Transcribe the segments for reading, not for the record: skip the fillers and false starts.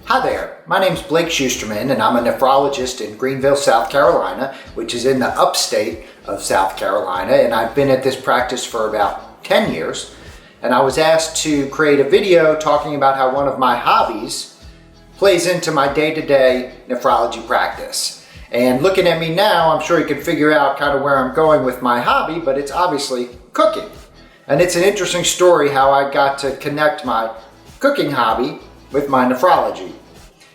Hi there, my name's Blake Shusterman and I'm a nephrologist in Greenville, South Carolina, which is in the upstate of South Carolina, and I've been at this practice for about 10 years. And I was asked to create a video talking about how one of my hobbies plays into my day-to-day nephrology practice. And looking at me now, I'm sure you can figure out kind of where I'm going with my hobby, but it's obviously cooking. And it's an interesting story how I got to connect my cooking hobby with my nephrology.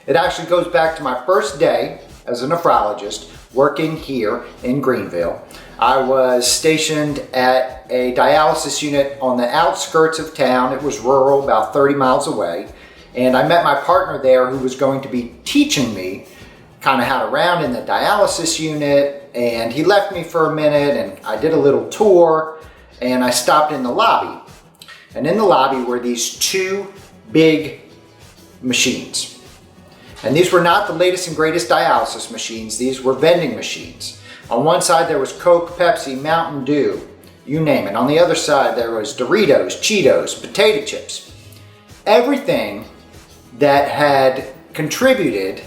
It actually goes back to my first day as a nephrologist working here in Greenville. I was stationed at a dialysis unit on the outskirts of town. It was rural, about 30 miles away. And I met my partner there who was going to be teaching me kind of how to round in the dialysis unit. And he left me for a minute and I did a little tour and I stopped in the lobby. And in the lobby were these two big machines. And these were not the latest and greatest dialysis machines. These were vending machines. On one side there was Coke, Pepsi, Mountain Dew, you name it. On the other side there was Doritos, Cheetos, potato chips. Everything that had contributed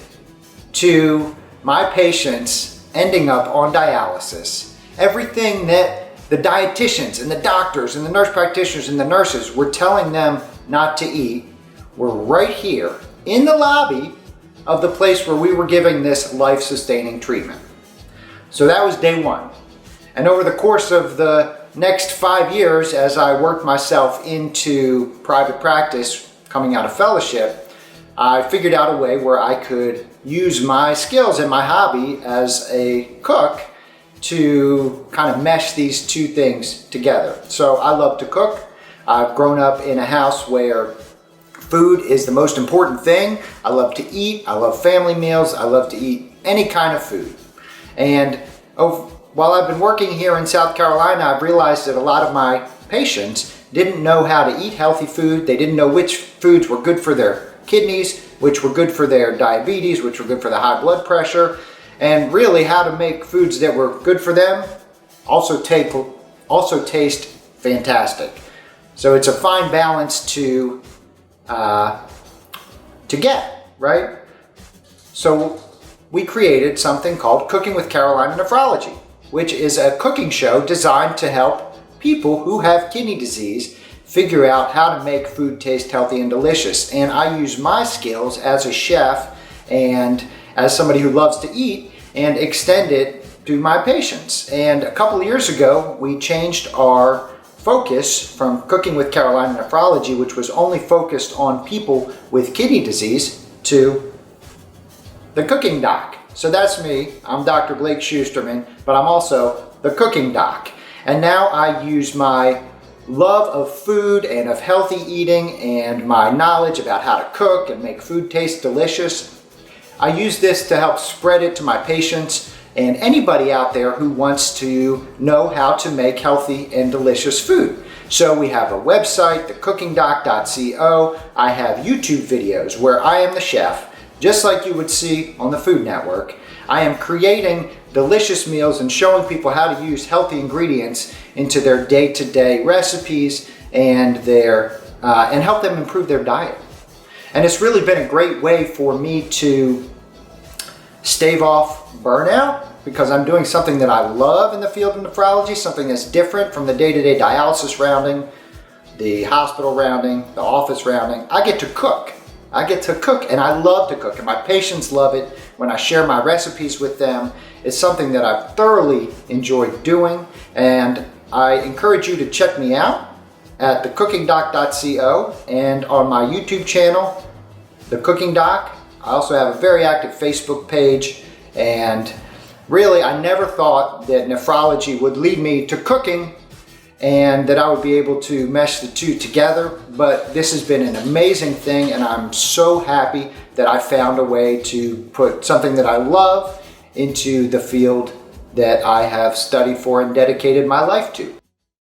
to my patients ending up on dialysis. Everything that the dietitians and the doctors and the nurse practitioners and the nurses were telling them not to eat were right here in the lobby of the place where we were giving this life-sustaining treatment. So that was day one. And over the course of the next 5 years, as I worked myself into private practice coming out of fellowship, I figured out a way where I could use my skills and my hobby as a cook to kind of mesh these two things together. So I love to cook. I've grown up in a house where food is the most important thing. I love to eat. I love family meals. I love to eat any kind of food. And while I've been working here in South Carolina, I've realized that a lot of my patients didn't know how to eat healthy food. They didn't know which foods were good for their kidneys, which were good for their diabetes, which were good for the high blood pressure, and really how to make foods that were good for them also taste fantastic. So it's a fine balance to get, right? So we created something called Cooking with Carolina Nephrology, which is a cooking show designed to help people who have kidney disease figure out how to make food taste healthy and delicious. And I use my skills as a chef and as somebody who loves to eat and extend it to my patients. And a couple of years ago, we changed our focus from Cooking with Carolina Nephrology, which was only focused on people with kidney disease, to the Cooking Doc. So that's me. I'm Dr. Blake Shusterman, but I'm also the Cooking Doc. And now I use my love of food and of healthy eating and my knowledge about how to cook and make food taste delicious. I use this to help spread it to my patients and anybody out there who wants to know how to make healthy and delicious food. So we have a website, thecookingdoc.co. I have YouTube videos where I am the chef, just like you would see on the Food Network. I am creating delicious meals and showing people how to use healthy ingredients into their day-to-day recipes and help them improve their diet. And it's really been a great way for me to stave off burnout because I'm doing something that I love in the field of nephrology, something that's different from the day-to-day dialysis rounding, the hospital rounding, the office rounding. I get to cook. And I love to cook, and my patients love it when I share my recipes with them. It's something that I've thoroughly enjoyed doing, and I encourage you to check me out at thecookingdoc.co and on my YouTube channel, The Cooking Doc. I also have a very active Facebook page, and really I never thought that nephrology would lead me to cooking and that I would be able to mesh the two together, but this has been an amazing thing, and I'm so happy that I found a way to put something that I love into the field that I have studied for and dedicated my life to.